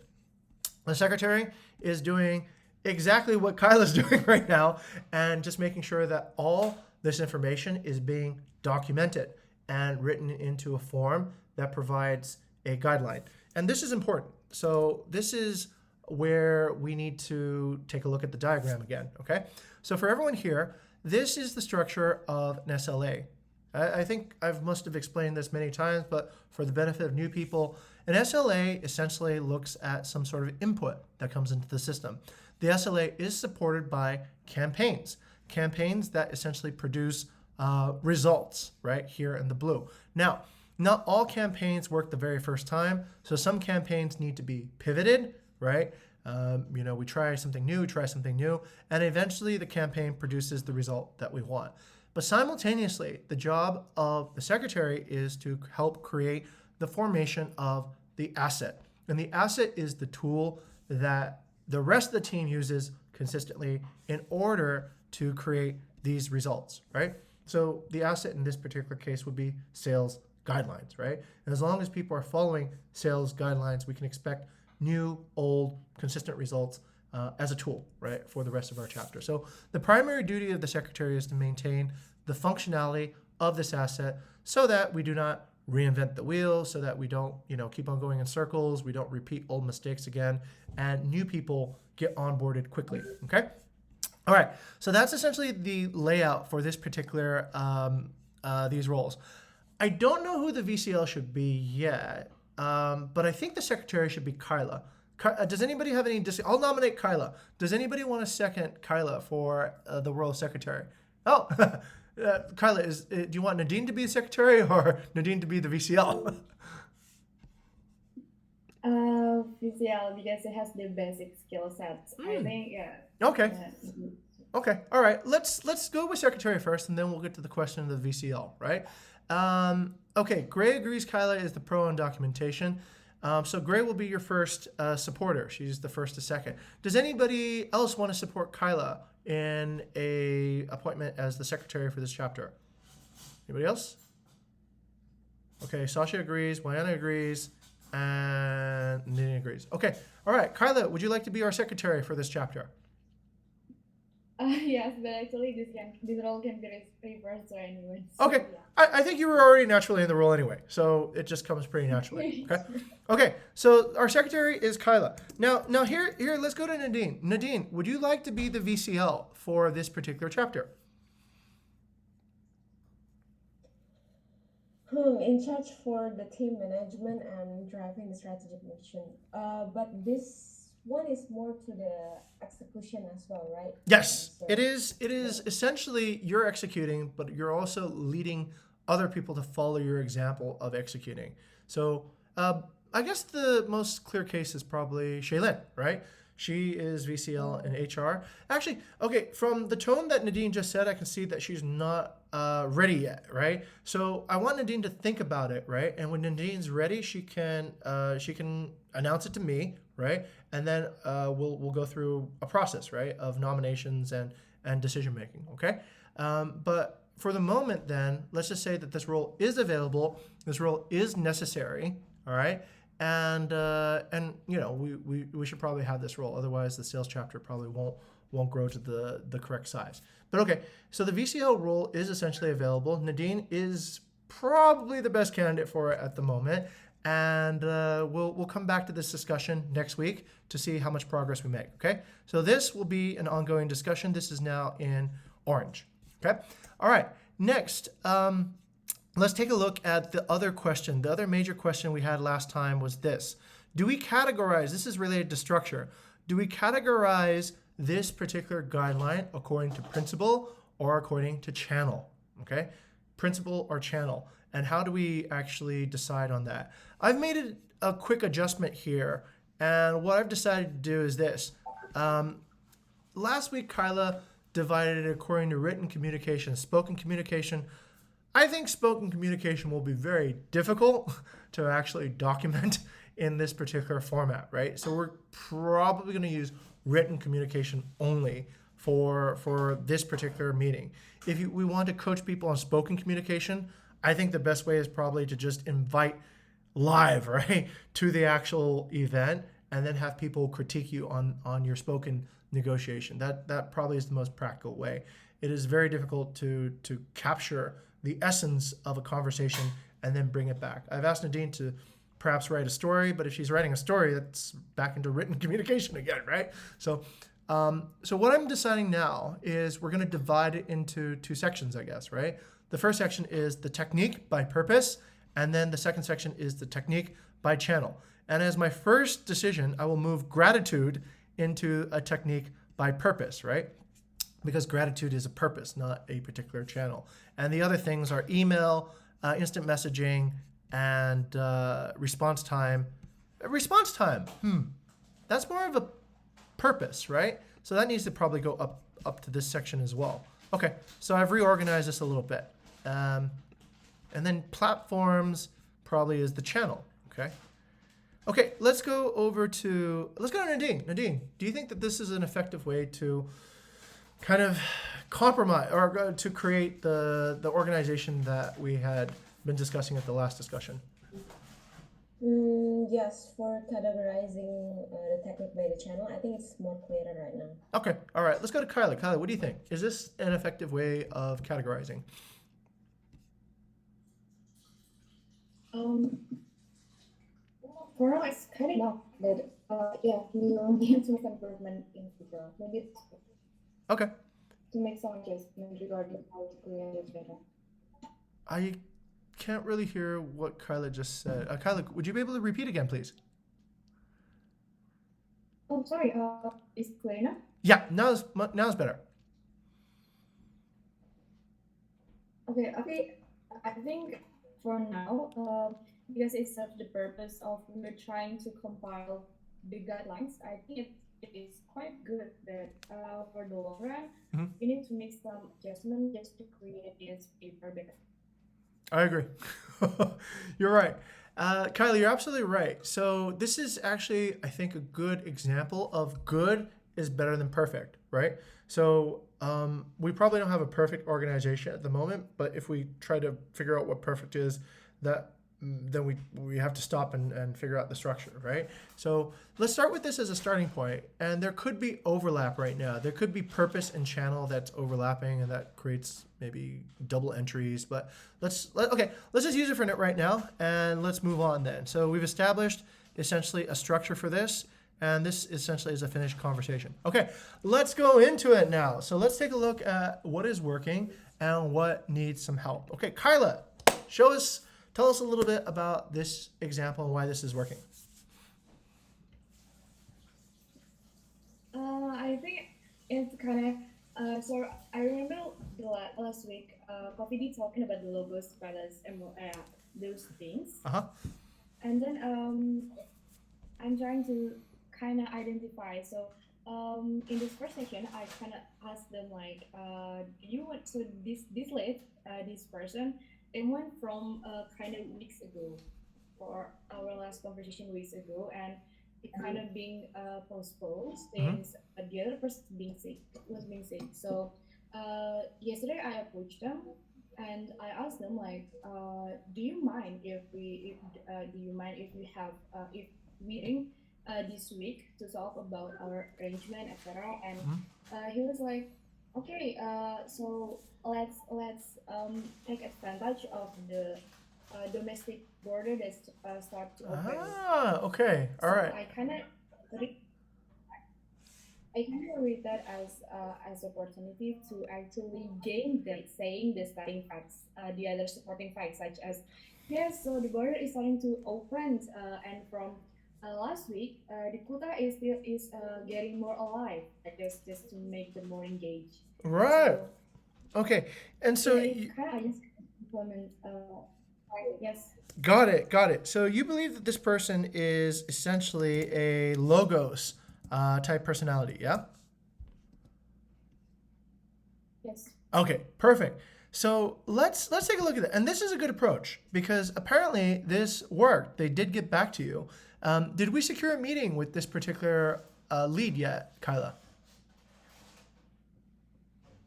The secretary is doing exactly what Kyla's doing right now and just making sure that all this information is being documented and written into a form that provides a guideline. And this is important. So this is where we need to take a look at the diagram again, okay? So for everyone here, this is the structure of an SLA. I think I must have explained this many times, but for the benefit of new people, an SLA essentially looks at some sort of input that comes into the system. The SLA is supported by campaigns that essentially produce results, right, here in the blue. Now, not all campaigns work the very first time, so some campaigns need to be pivoted, right? We try something new, and eventually the campaign produces the result that we want. But simultaneously, the job of the secretary is to help create the formation of the asset. And the asset is the tool that the rest of the team uses consistently in order to create these results, right? So the asset in this particular case would be sales guidelines, right? And as long as people are following sales guidelines, we can expect new, old, consistent results as a tool, right, for the rest of our chapter. So the primary duty of the secretary is to maintain the functionality of this asset so that we do not reinvent the wheel, so that we don't, keep on going in circles, we don't repeat old mistakes again, and new people get onboarded quickly, okay? All right, so that's essentially the layout for this particular, these roles. I don't know who the VCL should be yet, but I think the secretary should be Kyla. Does anybody have any, I'll nominate Kyla. Does anybody want to second Kyla for the role of secretary? Oh, Kyla, do you want Nadine to be the secretary or Nadine to be the VCL? VCL, because it has the basic skill sets. I think, yeah. Okay. Yeah. Okay. All right. Let's go with secretary first, and then we'll get to the question of the VCL. Right. Okay. Gray agrees. Kyla is the pro on documentation. So Gray will be your first supporter. She's the first to second. Does anybody else want to support Kyla in a appointment as the secretary for this chapter? Anybody else? Okay. Sasha agrees. Wayana agrees. And Nadine agrees. Okay. All right. Kyla, would you like to be our secretary for this chapter? Yes, but actually this role can be reversed or anyone. So, Okay. yeah. I think you were already naturally in the role anyway, so it just comes pretty naturally. Okay. Okay. So our secretary is Kyla. Now here let's go to Nadine. Nadine, would you like to be the VCL for this particular chapter? In charge for the team management and driving the strategic mission. But this one is more to the execution as well, right? Yes, So- it is. It is essentially you're executing, but you're also leading other people to follow your example of executing. So I guess the most clear case is probably Shaylin, right? She is VCL in HR. Actually, okay, from the tone that Nadine just said, I can see that she's not ready yet, right? So I want Nadine to think about it, right? And when Nadine's ready, she can announce it to me, right? And then we'll go through a process, right, of nominations and decision making, okay? But for the moment, then let's just say that this role is available, this role is necessary, all right? And we should probably have this role. Otherwise, the sales chapter probably won't grow to the correct size. But okay, so the VCL role is essentially available. Nadine is probably the best candidate for it at the moment, and we'll come back to this discussion next week to see how much progress we make. Okay, so this will be an ongoing discussion. This is now in orange. Okay, all right. Next. Let's take a look at the other question. The other major question we had last time was this. Do we categorize, this is related to structure, do we categorize this particular guideline according to principle or according to channel? Okay, principle or channel. And how do we actually decide on that? I've made a quick adjustment here, and what I've decided to do is this. Last week, Kyla divided it according to written communication, spoken communication. I think spoken communication will be very difficult to actually document in this particular format, right? So we're probably going to use written communication only for this particular meeting. If we want to coach people on spoken communication, I think the best way is probably to just invite live, right, to the actual event and then have people critique you on your spoken negotiation. That probably is the most practical way. It is very difficult to capture the essence of a conversation and then bring it back. I've asked Nadine to perhaps write a story, but if she's writing a story, that's back into written communication again, right? So what I'm deciding now is we're going to divide it into two sections, I guess, right? The first section is the technique by purpose, and then the second section is the technique by channel. And as my first decision, I will move gratitude into a technique by purpose, right? Because gratitude is a purpose, not a particular channel. And the other things are email, instant messaging, and response time. Response time, that's more of a purpose, right? So that needs to probably go up to this section as well. Okay, so I've reorganized this a little bit. And then platforms probably is the channel, okay? Okay, let's go to Nadine. Nadine, do you think that this is an effective way to kind of compromise or to create the organization that we had been discussing at the last discussion? Yes, for categorizing the technique by the channel, I think it's more clearer right now. Okay, all right. Let's go to Kyla. Kyla, what do you think? Is this an effective way of categorizing? Um, for now, it's kind of enough, but yeah, we will need to make improvement in future. Maybe Okay. to make some adjustment regarding how to create it better. I can't really hear what Kyla just said. Kyla, would you be able to repeat again, please? Oh, sorry. Is it clear now? Yeah, now's better. Okay. I think for now, because it serves the purpose of we're trying to compile the guidelines, I think it is quite good that for the long run, Mhm. we need to make some adjustment just to create this paper better. I agree. You're right. Kylie, you're absolutely right. So this is actually, I think, a good example of good is better than perfect, right? So we probably don't have a perfect organization at the moment, but if we try to figure out what perfect is, that then we have to stop and figure out the structure, right? So let's start with this as a starting point, and there could be overlap right now. There could be purpose and channel that's overlapping, and that creates maybe double entries. But let's just use it for right now, and let's move on then. So we've established essentially a structure for this, and this essentially is a finished conversation. Okay, let's go into it now. So let's take a look at what is working and what needs some help. Okay, Kyla, tell us a little bit about this example and why this is working. I think it's kind of so I remember last week, Coffee D talking about the logos, colors, and those things, Uh-huh. and then I'm trying to kind of identify. So in this first session, I kind of asked them like, do you want so this late this person it went from kind of weeks ago for our last conversation weeks ago, and it kind of being postponed since the other person was being sick. So yesterday I approached them and I asked them like, do you mind if do you mind if we have if meeting this week to talk about our arrangement, etc. And he was like, okay, so let's take advantage of the domestic border that's start to open. Ah, okay. All So right. I kind of read that as opportunity to actually gain them saying the starting facts, the other supporting facts such as yes, so the border is starting to open, and from last week, the quota is still is getting more alive, just to make them more engaged. Right. So Okay. And so it's kind of I just implement. Yes. got it. Got it. So you believe that this person is essentially a logos type personality, yeah? Yes. Okay, perfect. So let's take a look at it. And this is a good approach because apparently this worked. They did get back to you. Did we secure a meeting with this particular lead yet, Kyla?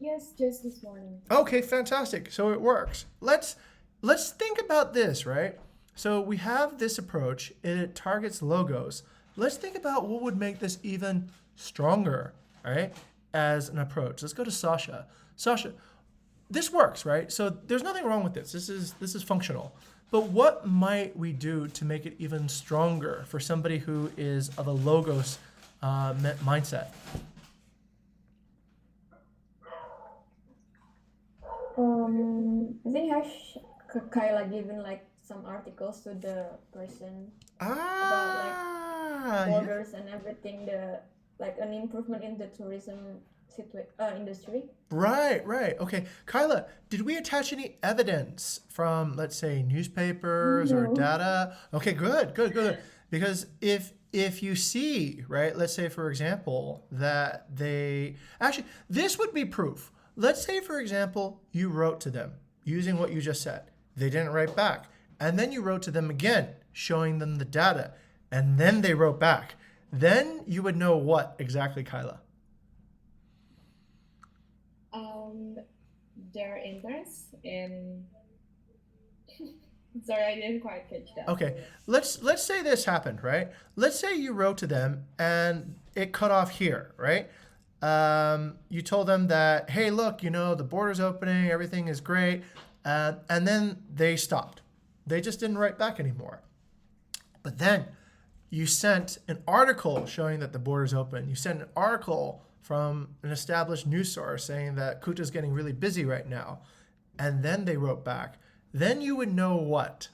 Yes, just this morning. Okay, fantastic. So it works. Let's think about this, right? So we have this approach. It targets logos. Let's think about what would make this even stronger, right? As an approach. Let's go to Sasha. Sasha, this works, right? So there's nothing wrong with this. This is functional. But what might we do to make it even stronger for somebody who is of a logos mindset? I think Kyla given like some articles to the person about like borders and everything, like an improvement in the tourism industry. Right. Okay. Kyla, did we attach any evidence from, let's say, newspapers or No. data? Okay, good. Because if you see, right, let's say, for example, that this would be proof. Let's say, for example, you wrote to them using what you just said. They didn't write back. And then you wrote to them again, showing them the data. And then they wrote back. Then you would know what exactly, Kyla? They're interns in Sorry, I didn't quite catch that. Okay, let's say this happened, right? Let's say you wrote to them and it cut off here, right? You told them that, hey, look, the border's opening, everything is great, and then they stopped. They just didn't write back anymore. But then you sent an article showing that the border's open. You sent an article from an established news source saying that Kuta's getting really busy right now, and then they wrote back. Then you would know what?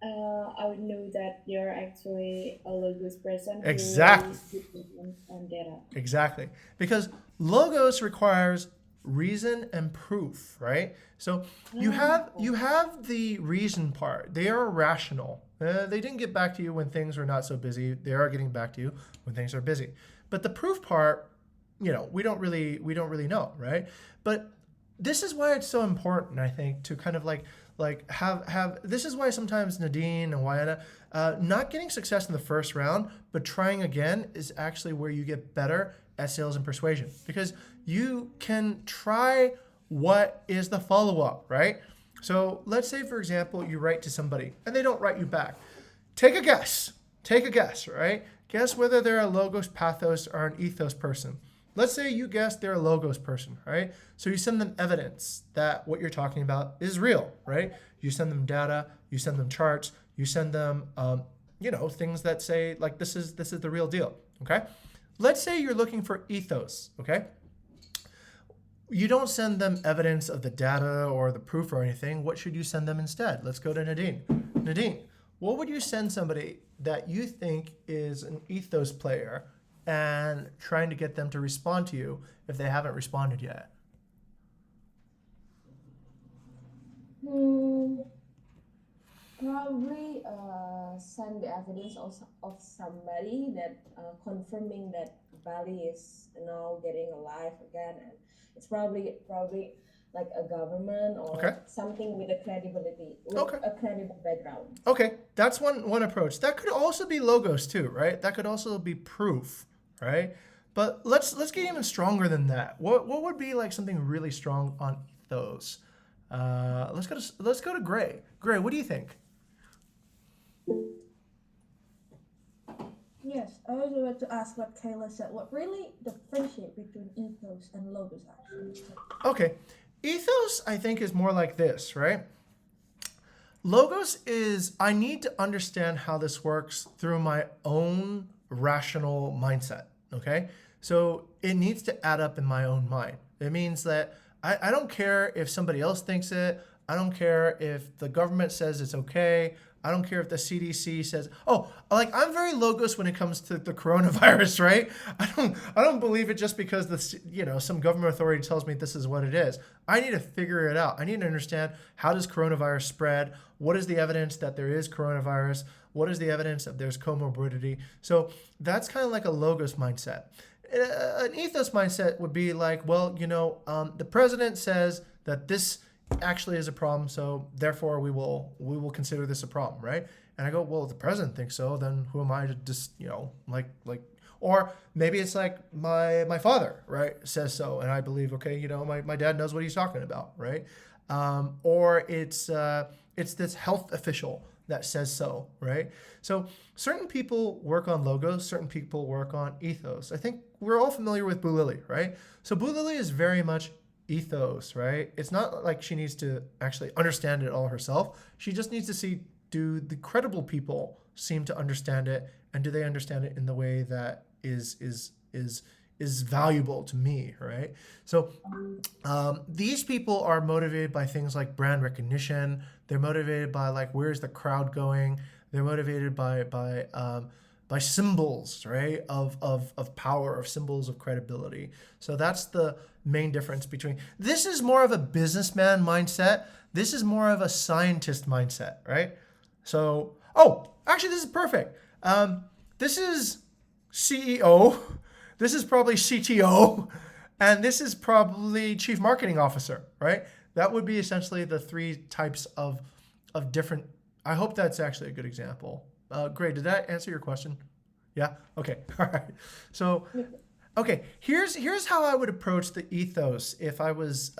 I would know that you're actually a Logos person Exactly. who is on data. Exactly. Because logos requires reason and proof, right? So you have the reason part. They are rational. They didn't get back to you when things were not so busy. They are getting back to you when things are busy. But the proof part, we don't really know, right? But this is why it's so important, I think, to kind of like have this is why sometimes Nadine and Wayana, not getting success in the first round, but trying again is actually where you get better at sales and persuasion, because you can try what is the follow-up, right? So let's say, for example, you write to somebody and they don't write you back. Take a guess, right? Guess whether they're a logos, pathos, or an ethos person. Let's say you guess they're a logos person, right? So you send them evidence that what you're talking about is real, right? You send them data, you send them charts, you send them, things that say like this is the real deal, okay? Let's say you're looking for ethos, okay? You don't send them evidence of the data or the proof or anything. What should you send them instead? Let's go to Nadine. Nadine, what would you send somebody that you think is an ethos player and trying to get them to respond to you if they haven't responded yet? Probably send the evidence of somebody that confirming that Bali is now getting alive again, and it's probably like a government or Okay. something with a credibility, with Okay. a credible background. Okay, that's one approach. That could also be logos too, right? That could also be proof, right? But let's get even stronger than that. What would be like something really strong on ethos? Let's go to Gray. Gray, what do you think? Yes, I was about to ask what Kayla said. What really the friendship between ethos and logos actually? Okay, ethos I think is more like this, right? Logos is I need to understand how this works through my own rational mindset, okay? So it needs to add up in my own mind. It means that I don't care if somebody else thinks it. I don't care if the government says it's okay. I don't care if the CDC says, I'm very logos when it comes to the coronavirus, right? I don't believe it just because some government authority tells me this is what it is. I need to figure it out. I need to understand, how does coronavirus spread? What is the evidence that there is coronavirus? What is the evidence that there's comorbidity? So that's kind of like a logos mindset. An ethos mindset would be like, the president says that this actually is a problem, so therefore we will consider this a problem, right? And I go, well, if the president thinks so, then who am I to just or maybe it's like my father, right, says so, and I believe, okay, my dad knows what he's talking about, right? Or it's this health official that says so, right? So certain people work on logos, certain people work on ethos. I think we're all familiar with Boo Lily, right? So Boo Lily is very much ethos, right? It's not like she needs to actually understand it all herself. She just needs to see, do the credible people seem to understand it, and do they understand it in the way that is valuable to me, right? So these people are motivated by things like brand recognition. They're motivated by where's the crowd going. They're motivated by symbols, right, of power, of symbols of credibility. So that's the main difference between. This is more of a businessman mindset. This is more of a scientist mindset, right? So, actually, this is perfect. This is CEO. This is probably CTO, and this is probably Chief Marketing Officer, right? That would be essentially the three types of different. I hope that's actually a good example. Great. Did that answer your question? Yeah? Okay. All right. So, okay, here's how I would approach the ethos if I was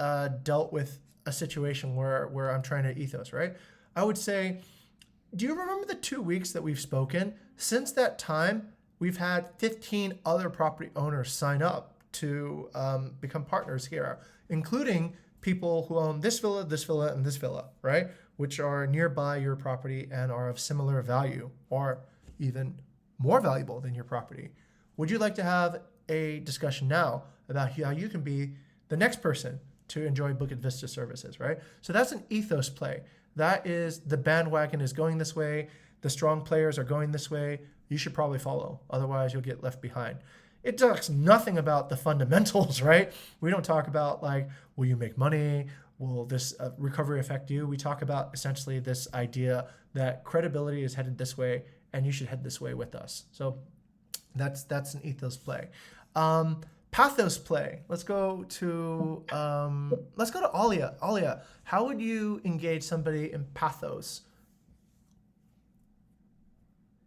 dealt with a situation where I'm trying to ethos, right? I would say, do you remember the 2 weeks that we've spoken? Since that time, we've had 15 other property owners sign up to become partners here, including people who own this villa, and this villa, right? Which are nearby your property and are of similar value or even more valuable than your property. Would you like to have a discussion now about how you can be the next person to enjoy Bukit Vista services, right? So that's an ethos play. That is, the bandwagon is going this way, the strong players are going this way, you should probably follow, otherwise you'll get left behind. It talks nothing about the fundamentals, right? We don't talk about like, will you make money? Will this recovery affect you? We talk about essentially this idea that credibility is headed this way and you should head this way with us. So that's an ethos play. Pathos play. Let's go to Alia. Alia, how would you engage somebody in pathos?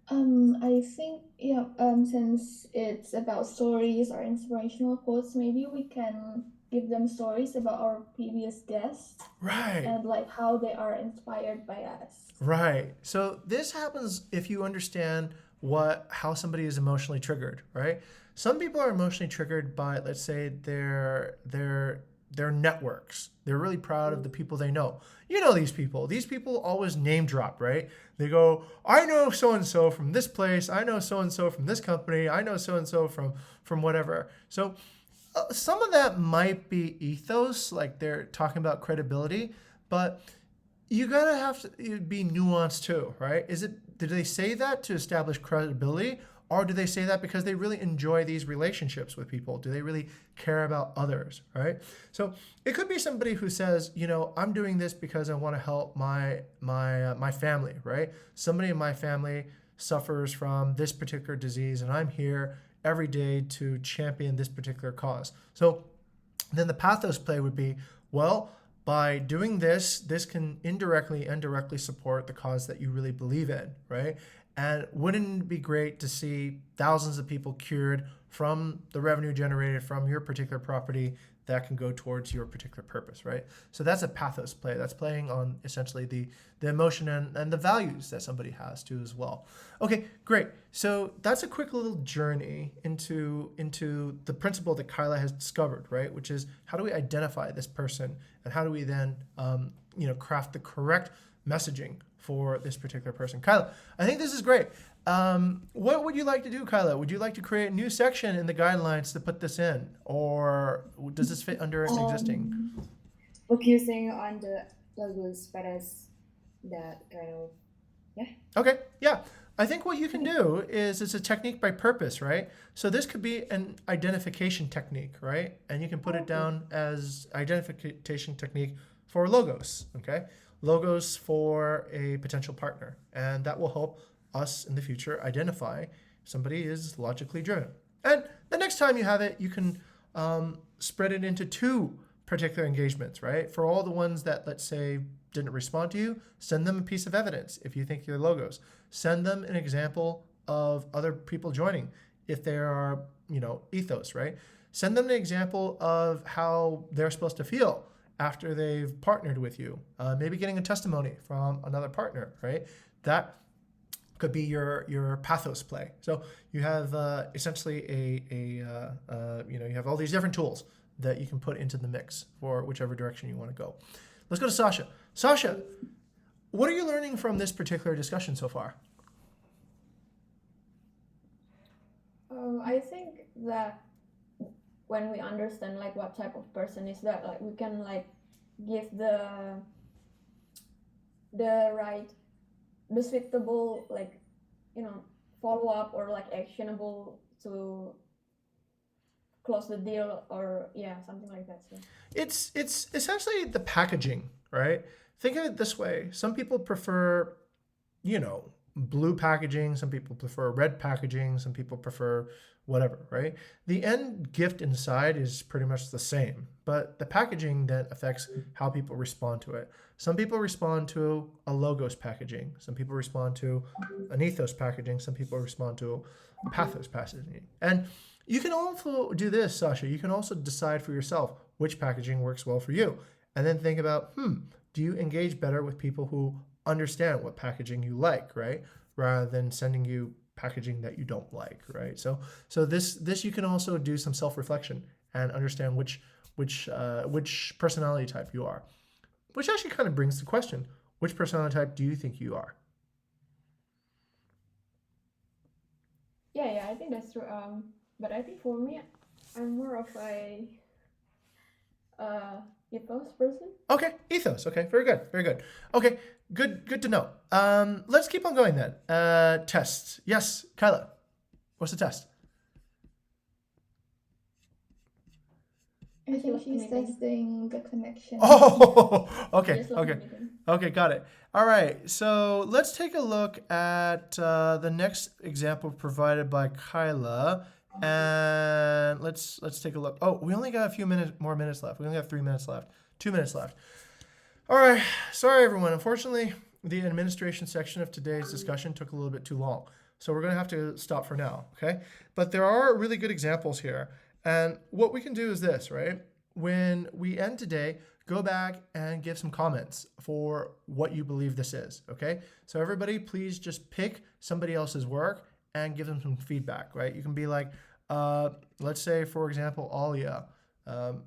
I think since it's about stories or inspirational quotes, maybe we can give them stories about our previous guests Right. and like how they are inspired by us. Right. So this happens if you understand how somebody is emotionally triggered, right? Some people are emotionally triggered by, let's say, their networks. They're really proud of the people they know. You know these people. These people always name drop, right? They go, I know so-and-so from this place. I know so-and-so from this company. I know so-and-so from whatever. So some of that might be ethos, like they're talking about credibility, but you gotta have to be nuanced too, right? Did they say that to establish credibility, or do they say that because they really enjoy these relationships with people? Do they really care about others, right? So it could be somebody who says, I'm doing this because I want to help my family, right? Somebody in my family suffers from this particular disease, and I'm here every day to champion this particular cause. So then the pathos play would be, well, by doing this can indirectly and directly support the cause that you really believe in, right? And wouldn't it be great to see thousands of people cured from the revenue generated from your particular property that can go towards your particular purpose, right? So that's a pathos play. That's playing on essentially the emotion and the values that somebody has too as well. Okay, great. So that's a quick little journey into the principle that Kyla has discovered, right? Which is, how do we identify this person, and how do we then craft the correct messaging for this particular person? Kyla, I think this is great. What would you like to do, Kyla? Would you like to create a new section in the guidelines to put this in, or does this fit under an existing? Focusing on the logos, but as that kind of, yeah. Okay, yeah. I think what you can do is, it's a technique by purpose, right? So this could be an identification technique, right? And you can put it down as identification technique for logos, okay? Logos for a potential partner. And that will help us in the future identify somebody is logically driven. And the next time you have it, you can spread it into 2 particular engagements, right? For all the ones that, let's say, didn't respond to you, send them a piece of evidence if you think they're logos. Send them an example of other people joining if they are, ethos, right? Send them an example of how they're supposed to feel after they've partnered with you. Maybe getting a testimony from another partner, right? That could be your pathos play. So you have essentially you have all these different tools that you can put into the mix for whichever direction you want to go. Let's go to Sasha. Sasha, what are you learning from this particular discussion so far? I think that when we understand like what type of person is that, like we can like give the suitable like follow up or like actionable to close the deal, or something like that. So It's essentially the packaging, right? Think of it this way. Some people prefer, blue packaging. Some people prefer red packaging. Some people prefer whatever, right? The end gift inside is pretty much the same, but the packaging then affects how people respond to it. Some people respond to a logos packaging. Some people respond to an ethos packaging. Some people respond to a pathos packaging. And you can also do this, Sasha. You can also decide for yourself which packaging works well for you. and then think about, do you engage better with people who understand what packaging you like, right? Rather than sending you packaging that you don't like, right? So this you can also do some self-reflection and understand which personality type you are. Which actually kind of brings the question, which personality type do you think you are? Yeah, I think that's true. But I think for me, I'm more of a ethos person. Okay, ethos. Okay, very good, very good. Okay, good to know. Let's keep on going then. Tests. Yes, Kyla. What's the test? I think she's testing the connection. Oh, okay, Just love okay. anything. Okay, got it. All right, so let's take a look at the next example provided by Kyla, and let's take a look. Oh, we only got a few more minutes left. We only have 3 minutes left. 2 minutes left. All right, sorry everyone. Unfortunately, the administration section of today's discussion took a little bit too long, so we're gonna have to stop for now. Okay, but there are really good examples here, and what we can do is this, right? When we end today, go back and give some comments for what you believe this is, okay? So everybody, please just pick somebody else's work and give them some feedback, right? You can be like, let's say, for example, Alia.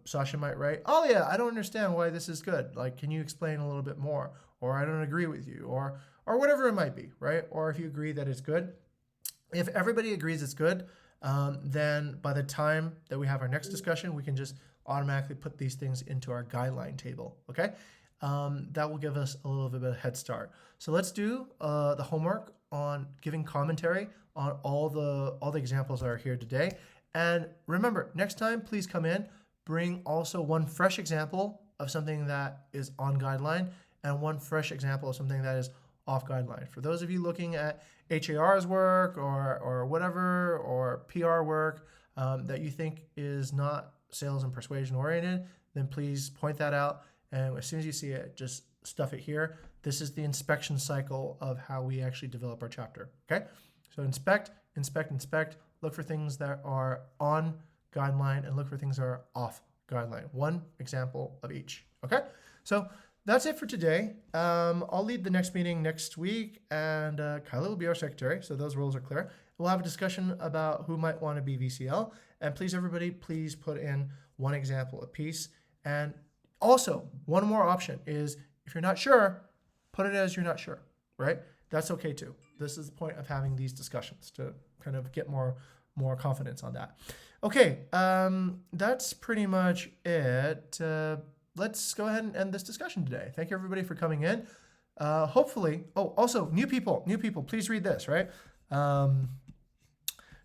Sasha might write, Alia, I don't understand why this is good. Like, can you explain a little bit more? Or I don't agree with you, or whatever it might be, right? Or if you agree that it's good. If everybody agrees it's good, then by the time that we have our next discussion, we can just automatically put these things into our guideline table, okay? That will give us a little bit of a head start. So let's do the homework on giving commentary on all the examples that are here today. And remember, next time, please come in, bring also one fresh example of something that is on guideline and one fresh example of something that is off guideline. For those of you looking at HAR's work or whatever, or PR work that you think is not sales and persuasion oriented, then please point that out. And as soon as you see it, just stuff it here. This is the inspection cycle of how we actually develop our chapter, okay? So inspect, look for things that are on guideline and look for things that are off guideline. One example of each, okay? So that's it for today. I'll lead the next meeting next week, and Kyla will be our secretary, so those roles are clear. We'll have a discussion about who might want to be VCL, and please, everybody, please put in one example apiece. And also, one more option is, if you're not sure, put it as you're not sure, right? That's okay too. This is the point of having these discussions, to kind of get more confidence on that. Okay, that's pretty much it. Let's go ahead and end this discussion today. Thank you, everybody, for coming in. Hopefully, also, new people, please read this, right?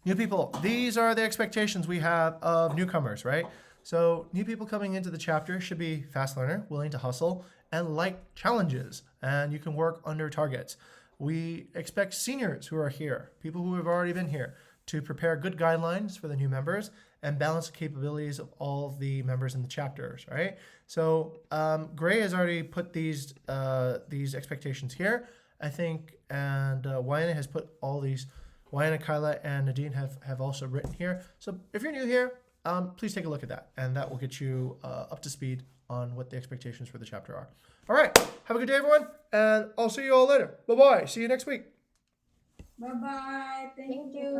New people, these are the expectations we have of newcomers, right? So new people coming into the chapter should be fast learner, willing to hustle, and like challenges, and you can work under targets. We expect seniors who are here, people who have already been here, to prepare good guidelines for the new members and balance the capabilities of all of the members in the chapters, right? So Gray has already put these expectations here, I think, and Wayana has put all these. Wayana, Kyla, and Nadine have also written here. So if you're new here, please take a look at that, and that will get you up to speed on what the expectations for the chapter are. All right, have a good day, everyone, and I'll see you all later. Bye-bye. See you next week. Bye-bye. Thank you.